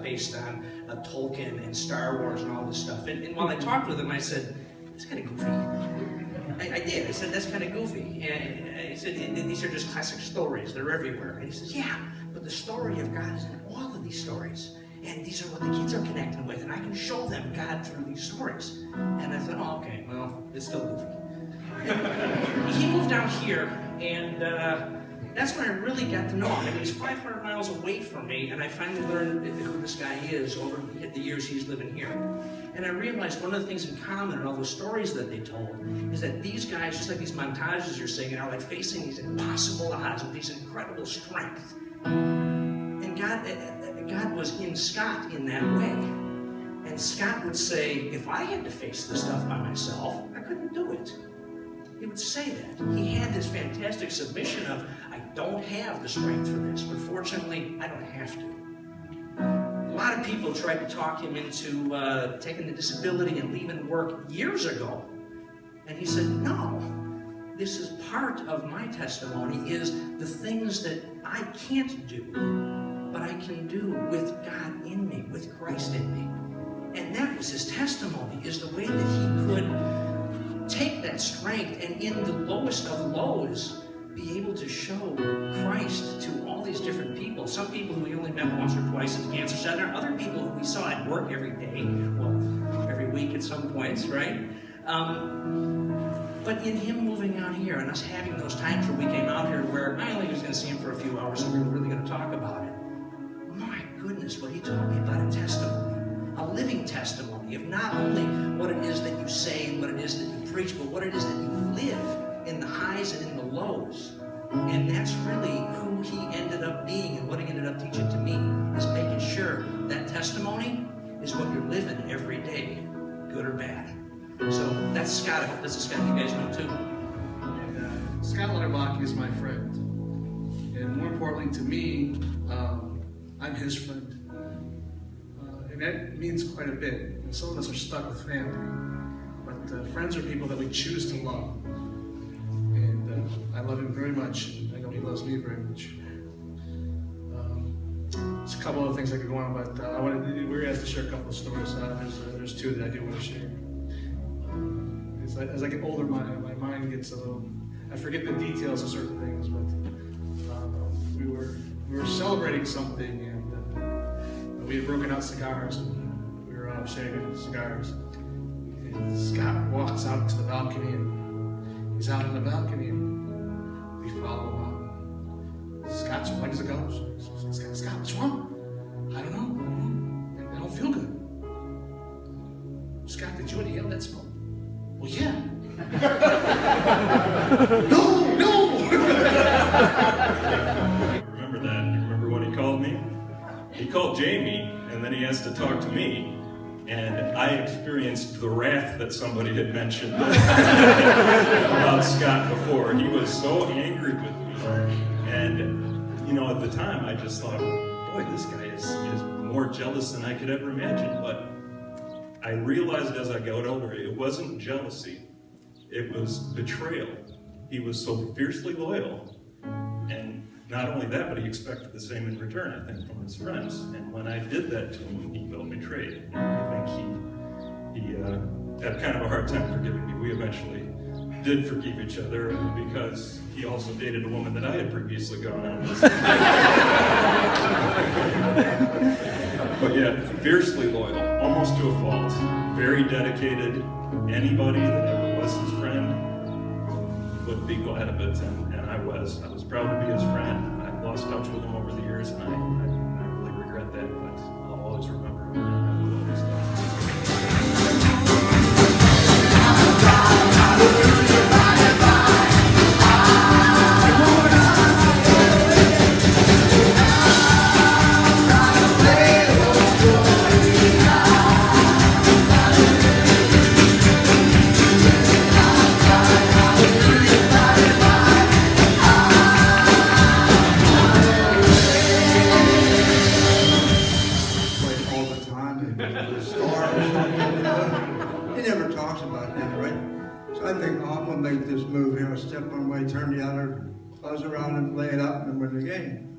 Based on Tolkien and Star Wars and all this stuff. And while I talked with him, I said, that's kind of goofy. I did. I said, that's kind of goofy. And I said, these are just classic stories. They're everywhere. And he says, yeah, but the story of God is in all of these stories. And these are what the kids are connecting with. And I can show them God through these stories. And I thought, oh, okay, well, it's still goofy. And he moved out here, and that's when I really got to know him. I mean, he's 500 miles away from me, and I finally learned who this guy is over the years he's living here. And I realized one of the things in common in all those stories that they told is that these guys, just like these montages you're seeing, are like facing these impossible odds with these incredible strength. And God was in Scott in that way. And Scott would say, if I had to face this stuff by myself, I couldn't do it. He would say that. He had this fantastic submission of, I don't have the strength for this, but fortunately, I don't have to. A lot of people tried to talk him into taking the disability and leaving work years ago. And he said, no, this is part of my testimony, is the things that I can't do, but I can do with God in me, with Christ in me. And that was his testimony, is the way that he could take that strength and in the lowest of lows be able to show Christ to all these different people. Some people who we only met once or twice at the cancer center, other people who we saw at work every day, well, every week at some points, right? But in him moving out here and us having those times where we came out here where I only was going to see him for a few hours and we were really going to talk about it. My goodness, what he told me about a testimony, a living testimony of not only what it is that you say and what it is that you preach, but what it is that you live in the highs and in the lows. And that's really who he ended up being and what he ended up teaching to me, is making sure that testimony is what you're living every day, good or bad. So that's Scott. I hope that's a Scott you guys know too. And, Scott Lauterbach is my friend. And more importantly to me, I'm his friend. And that means quite a bit. And some of us are stuck with family. But friends are people that we choose to love. And I love him very much. And I know he loves me very much. There's a couple other things that could go on, but we were asked to share a couple of stories. There's two that I do want to share. As I get older, my mind gets a little, I forget the details of certain things, but we were celebrating something, and we had broken out cigars, and we were sharing cigars. And Scott walks out to the balcony, and he's out on the balcony, and we follow him out. Scott's white as a ghost. Scott, what's wrong? I don't know. I don't feel good. Scott, did you inhale that smoke? Well, yeah. No! Remember that? You remember when he called me? He called Jamie, and then he asked to talk to me. And I experienced the wrath that somebody had mentioned about Scott before. He was so angry with me. And, you know, at the time, I just thought, boy, this guy is more jealous than I could ever imagine. But I realized as I got older, it wasn't jealousy. it was betrayal. He was so fiercely loyal, and not only that, but he expected the same in return, I think, from his friends. And when I did that to him, he felt betrayed. I think he had kind of a hard time forgiving me. We eventually did forgive each other because he also dated a woman that I had previously gone on with. But yeah, fiercely loyal, almost to a fault, very dedicated. Anybody that ever was his friend would be glad of it, and I was proud to be his friend. I've lost touch with him over the years, and I really regret that, but I'll always remember him, and I will always Step one way, turn the other, buzz around and lay it up and win the game.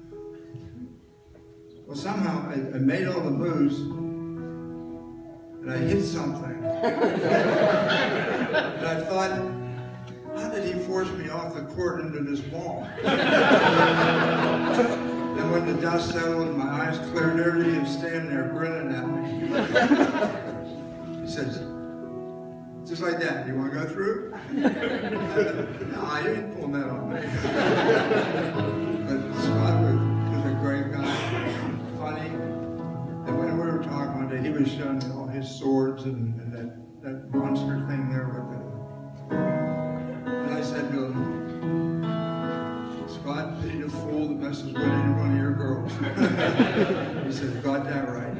Well, somehow I made all the moves and I hit something. And I thought, how did he force me off the court into this wall? Then when the dust settled and my eyes cleared, there he was standing there grinning at me. He says, just like that, you want to go through? No, I didn't pull that on me. But Scott was a great guy, funny. And when we were talking one day, he was showing me all his swords and that monster thing there with it. And I said to him, Scott, ain't a fool that messes with any one of your girls. He said, you got that right.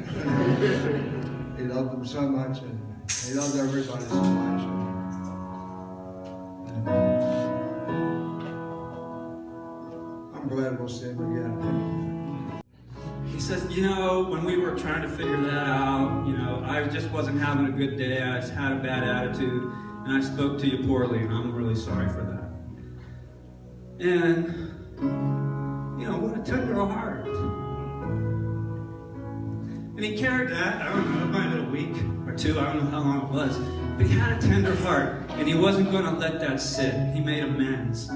He loved them so much, and he loved everybody so much. I'm glad we'll see him again. He says, when we were trying to figure that out, I just wasn't having a good day. I just had a bad attitude, and I spoke to you poorly, and I'm really sorry for that. And, what a tender heart. And he carried that, I don't know, it might have been a week or two, I don't know how long it was, but he had a tender heart, and he wasn't going to let that sit. He made amends.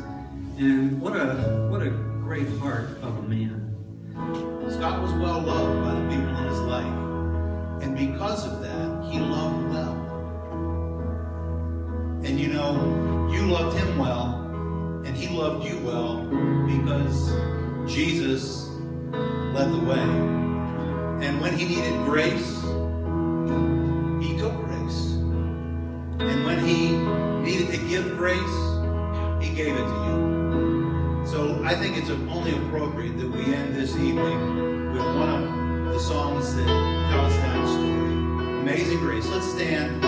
And what a great heart of a man. Scott was well loved by the people in his life, and because of that, he loved well. And you loved him well, and he loved you well, because Jesus led the way. And when he needed grace, he took grace. And when he needed to give grace, he gave it to you. So I think it's only appropriate that we end this evening with one of the songs that tells that story. Amazing Grace. Let's stand.